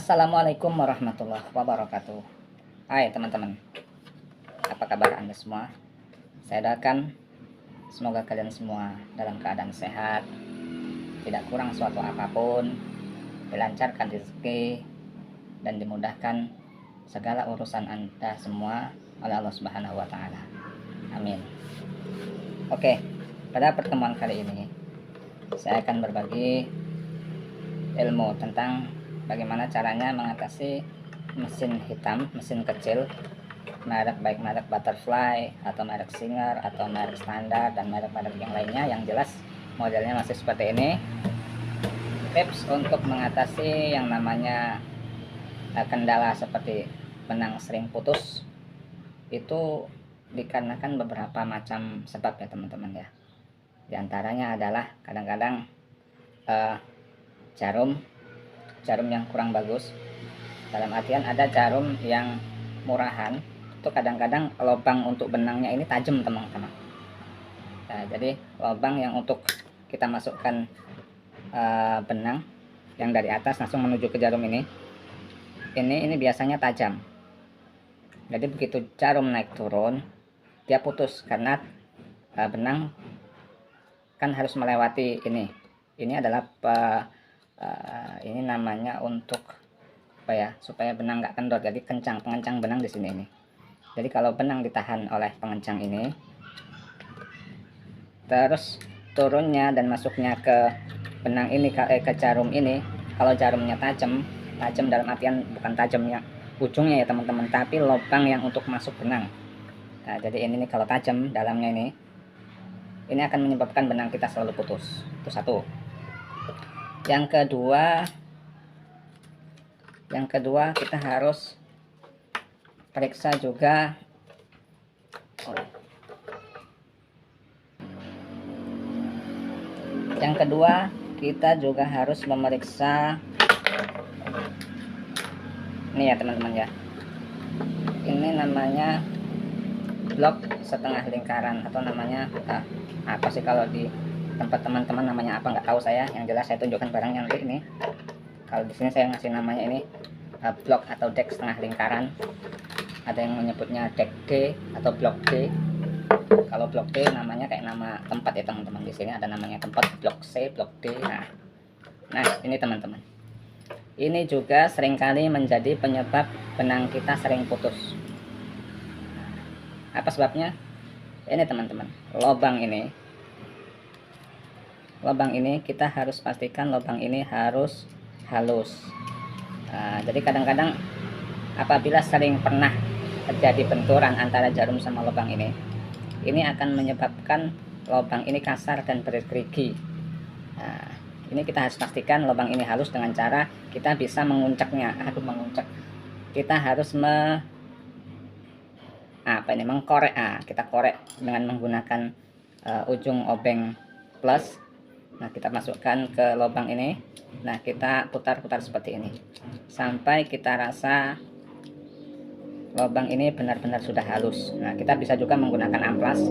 Assalamualaikum warahmatullahi wabarakatuh. Hai teman-teman, apa kabar Anda semua? Saya doakan semoga kalian semua dalam keadaan sehat, tidak kurang suatu apapun, dilancarkan rezeki, dan dimudahkan segala urusan Anda semua oleh Allah Subhanahu wa Ta'ala. Amin. Oke, pada pertemuan kali ini saya akan berbagi ilmu tentang bagaimana caranya mengatasi mesin hitam, mesin kecil, baik merek Butterfly atau merek Singer atau merek standar dan merek-merek yang lainnya, yang jelas modelnya masih seperti ini. Tips untuk mengatasi yang namanya kendala seperti benang sering putus itu dikarenakan beberapa macam sebab ya teman-teman ya. Di antaranya adalah kadang-kadang jarum yang kurang bagus. Dalam artian ada jarum yang murahan itu kadang-kadang lubang untuk benangnya ini tajam teman-teman. Nah, jadi lubang yang untuk kita masukkan benang yang dari atas langsung menuju ke jarum ini biasanya tajam. Jadi begitu jarum naik turun dia putus karena benang kan harus melewati ini adalah ini namanya untuk apa ya, supaya benang nggak kendor. Jadi pengencang benang di sini ini. Jadi kalau benang ditahan oleh pengencang ini, terus turunnya dan masuknya ke benang ini ke jarum ini, kalau jarumnya tajam dalam artian bukan tajamnya ujungnya ya teman-teman, tapi lubang yang untuk masuk benang. Nah, jadi ini kalau tajam dalamnya ini akan menyebabkan benang kita selalu putus. Itu satu. Yang kedua kita harus periksa juga harus memeriksa ini ya teman-teman ya. Ini namanya blok setengah lingkaran atau namanya apa sih kalau di tempat teman-teman namanya apa nggak tahu saya. Yang jelas saya tunjukkan barangnya nanti ini. Kalau di sini saya ngasih namanya ini blok atau dek setengah lingkaran. Ada yang menyebutnya dek D atau blok D. Kalau blok D namanya kayak nama tempat ya teman-teman. Di sini ada namanya tempat, blok C, blok D. Nah ini teman-teman. Ini juga seringkali menjadi penyebab benang kita sering putus. Apa sebabnya? Ini teman-teman, lubang ini kita harus pastikan lubang ini harus halus. Jadi kadang-kadang apabila sering pernah terjadi benturan antara jarum sama lubang ini akan menyebabkan lubang ini kasar dan bergerigi. Ini kita harus pastikan lubang ini halus dengan cara kita bisa menguncaknya. Kita harus mengkorek. Kita korek dengan menggunakan ujung obeng plus. Nah, kita masukkan ke lubang ini. Nah, kita putar-putar seperti ini sampai kita rasa lubang ini benar-benar sudah halus. Nah, kita bisa juga menggunakan amplas.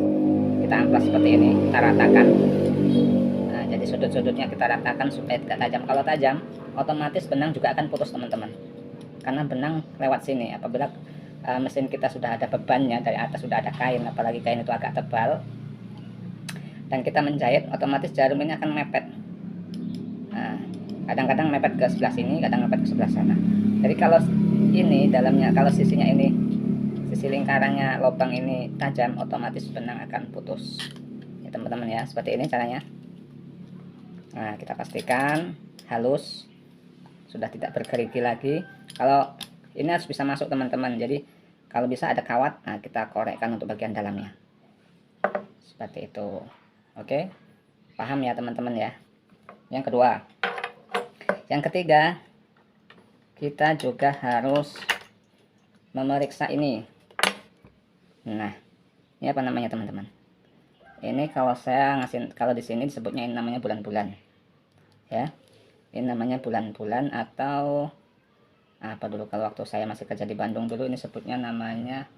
Kita amplas seperti ini, kita ratakan. Nah, jadi sudut-sudutnya kita ratakan supaya tidak tajam. Kalau tajam, otomatis benang juga akan putus teman-teman. Karena benang lewat sini. Apabila mesin kita sudah ada bebannya, dari atas sudah ada kain, apalagi kain itu agak tebal, dan kita menjahit, otomatis jarum ini akan mepet. Nah, kadang-kadang mepet ke sebelah sini, kadang mepet ke sebelah sana. Jadi kalau ini dalamnya, kalau sisinya ini, sisi lingkarannya lubang ini tajam, otomatis benang akan putus ya teman-teman ya. Seperti ini caranya. Nah, kita pastikan halus, sudah tidak bergerigi lagi. Kalau ini harus bisa masuk teman-teman. Jadi kalau bisa ada kawat, nah kita korekkan untuk bagian dalamnya seperti itu. Oke, paham ya teman-teman ya. Yang ketiga, kita juga harus memeriksa ini. Nah, ini apa namanya teman-teman? Ini kalau di sini disebutnya ini namanya bulan-bulan ya. Ini namanya bulan-bulan atau apa dulu kalau waktu saya masih kerja di Bandung dulu ini sebutnya namanya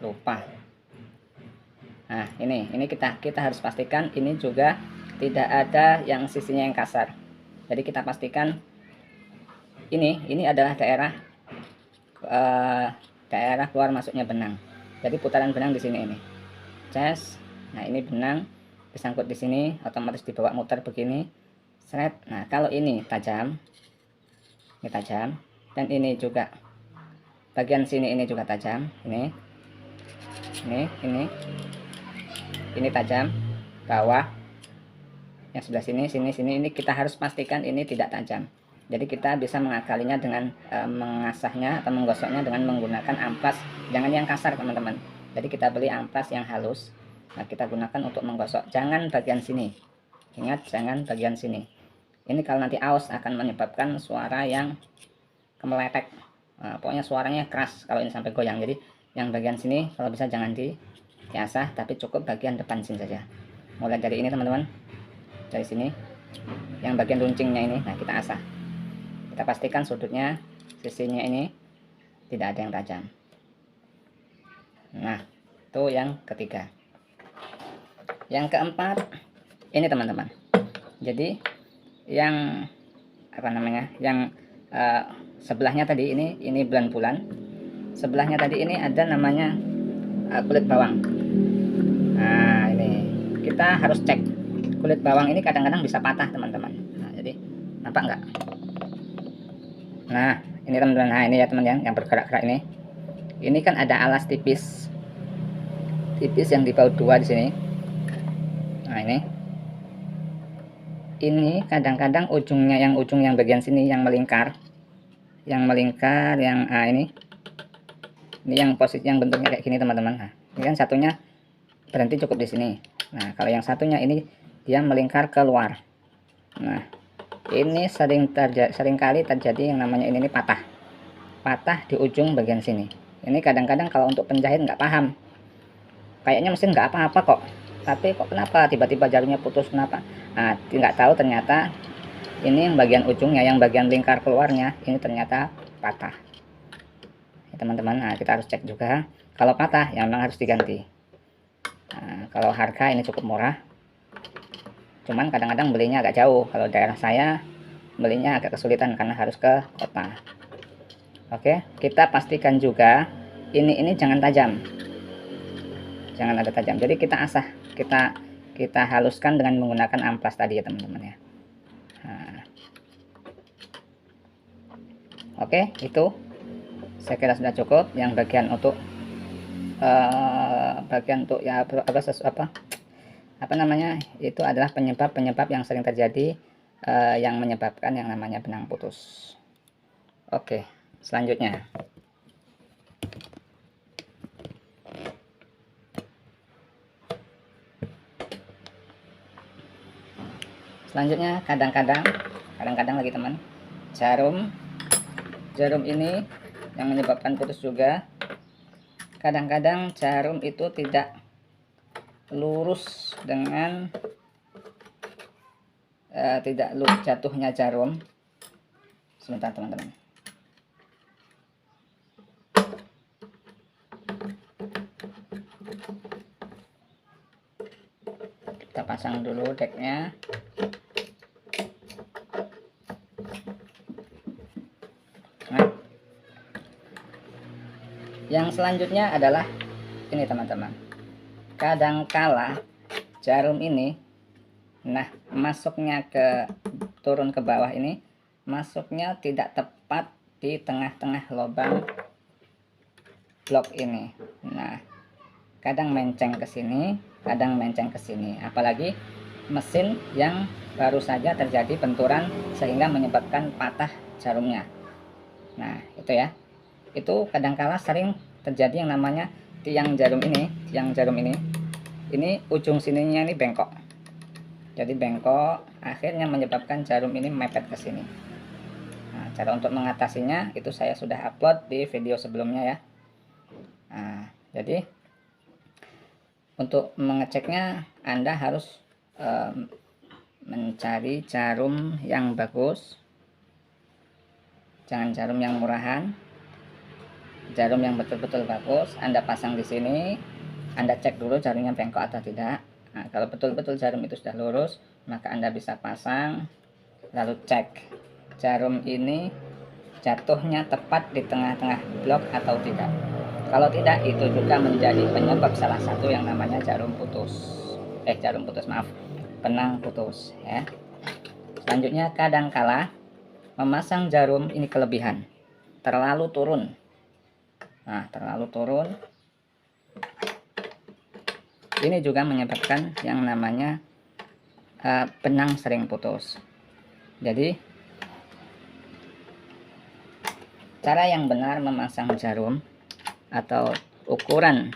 lupa. Nah, ini kita harus pastikan ini juga tidak ada yang sisinya yang kasar. Jadi kita pastikan ini adalah daerah keluar masuknya benang. Jadi putaran benang di sini ini. Cas. Nah, ini benang disangkut di sini, otomatis dibawa muter begini. Seret. Nah, kalau ini tajam. Ini tajam, dan ini juga bagian sini ini juga tajam. Ini tajam. Bawah yang sebelah sini ini kita harus pastikan ini tidak tajam. Jadi kita bisa mengakalinya dengan mengasahnya atau menggosoknya dengan menggunakan amplas. Jangan yang kasar, teman-teman. Jadi kita beli amplas yang halus. Nah, kita gunakan untuk menggosok. Jangan bagian sini. Ingat, jangan bagian sini. Ini kalau nanti aus akan menyebabkan suara yang kemeletek. Nah, pokoknya suaranya keras kalau ini sampai goyang. Jadi yang bagian sini kalau bisa jangan diasah, tapi cukup bagian depan sini saja. Mulai dari ini, teman-teman. Dari sini. Yang bagian runcingnya ini, nah kita asah. Kita pastikan sudutnya, sisinya ini tidak ada yang tajam. Nah, itu yang ketiga. Yang keempat, ini teman-teman. Jadi yang apa namanya? Yang sebelahnya tadi ini bulan-bulan. Sebelahnya tadi ini ada namanya kulit bawang. Nah, ini kita harus cek. Kulit bawang ini kadang-kadang bisa patah, teman-teman. Nah, jadi nampak nggak? Nah, ini teman-teman. Nah, ini ya teman yang bergerak-gerak ini. Ini kan ada alas tipis yang di baut 2 di sini. Nah, ini kadang-kadang ujung yang bagian sini yang melingkar, yang ini yang posisi yang bentuknya kayak gini, teman-teman. Nah, ini kan satunya berhenti cukup di sini. Nah, kalau yang satunya ini dia melingkar keluar. Nah, ini seringkali terjadi yang namanya ini patah di ujung bagian sini. Ini kadang-kadang kalau untuk penjahit nggak paham, kayaknya mesin nggak apa-apa kok, tapi kok kenapa tiba-tiba jarumnya putus, kenapa? Nah, nggak tahu, ternyata ini yang bagian ujungnya, yang bagian lingkar keluarnya ini ternyata patah ya, teman-teman. Nah, kita harus cek juga. Kalau patah ya memang harus diganti. Nah, kalau harga ini cukup murah, cuman kadang-kadang belinya agak jauh. Kalau daerah saya belinya agak kesulitan karena harus ke kota. Oke, kita pastikan juga ini jangan tajam, jangan ada tajam. Jadi kita asah, kita haluskan dengan menggunakan amplas tadi ya, teman-teman ya. Nah, oke, itu saya kira sudah cukup. Yang bagian untuk ya apa namanya, itu adalah penyebab yang sering terjadi yang menyebabkan yang namanya benang putus. Oke, selanjutnya kadang-kadang lagi, teman, jarum ini yang menyebabkan putus juga. Kadang-kadang jarum itu tidak lurus dengan tidak lurus jatuhnya jarum. Sebentar, teman-teman. Kita pasang dulu deknya. Nah, yang selanjutnya adalah ini, teman-teman. Kadangkala jarum ini, nah, masuknya turun ke bawah ini, masuknya tidak tepat di tengah-tengah lubang blok ini. Nah, kadang menceng ke sini, kadang menceng ke sini. Apalagi mesin yang baru saja terjadi benturan sehingga menyebabkan patah jarumnya. Nah, itu ya. Itu kadangkala sering terjadi yang namanya tiang jarum ini, ini ujung sininya ini bengkok. Jadi bengkok, akhirnya menyebabkan jarum ini mepet ke sini. Nah, cara untuk mengatasinya itu saya sudah upload di video sebelumnya ya. Nah, jadi untuk mengeceknya Anda harus mencari jarum yang bagus. Jangan jarum yang murahan. Jarum yang betul-betul bagus Anda pasang di sini. Anda cek dulu jarumnya bengkok atau tidak. Nah, kalau betul-betul jarum itu sudah lurus, maka Anda bisa pasang, lalu cek jarum ini jatuhnya tepat di tengah-tengah blok atau tidak. Kalau tidak, itu juga menjadi penyebab salah satu yang namanya benang putus ya. Selanjutnya, kadangkala memasang jarum ini kelebihan, terlalu turun. Nah, terlalu turun ini juga menyebabkan yang namanya benang sering putus. Jadi cara yang benar memasang jarum atau ukuran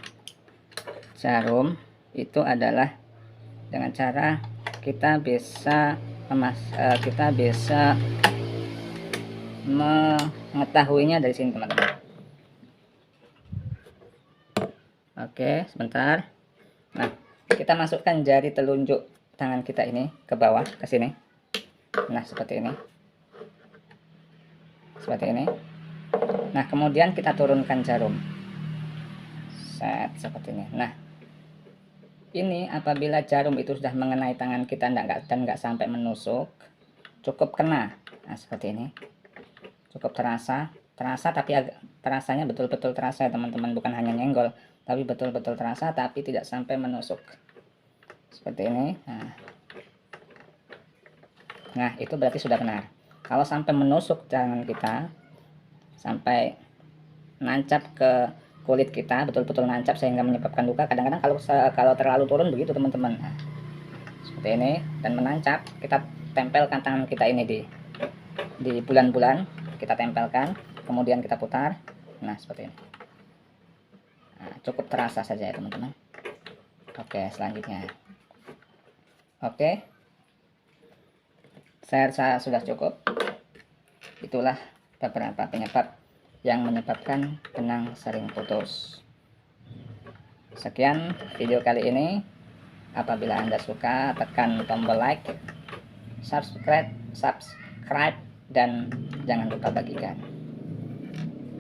jarum itu adalah dengan cara kita bisa mengetahuinya dari sini, teman-teman. Oke, sebentar. Nah, kita masukkan jari telunjuk tangan kita ini ke bawah, ke sini. Nah, seperti ini. Seperti ini. Nah, kemudian kita turunkan jarum. Set, seperti ini. Nah, ini apabila jarum itu sudah mengenai tangan kita dan nggak sampai menusuk, cukup kena. Nah, seperti ini. Cukup terasa tapi terasanya betul-betul terasa ya teman-teman, bukan hanya nyenggol, tapi betul-betul terasa tapi tidak sampai menusuk. Seperti ini. Nah, itu berarti sudah benar. Kalau sampai menusuk tangan kita, sampai nancap ke kulit kita, betul-betul nancap sehingga menyebabkan luka. Kadang-kadang kalau terlalu turun begitu, teman-teman. Nah, seperti ini dan menancap, kita tempelkan tangan kita ini di bulan-bulan, kita tempelkan, kemudian kita putar. Nah, seperti ini. Nah, cukup terasa saja ya teman-teman. Oke, selanjutnya. Oke, saya rasa sudah cukup. Itulah beberapa penyebab yang menyebabkan benang sering putus. Sekian video kali ini. Apabila Anda suka, tekan tombol like, subscribe, dan jangan lupa bagikan.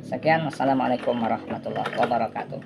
Sekian, wassalamualaikum warahmatullahi wabarakatuh.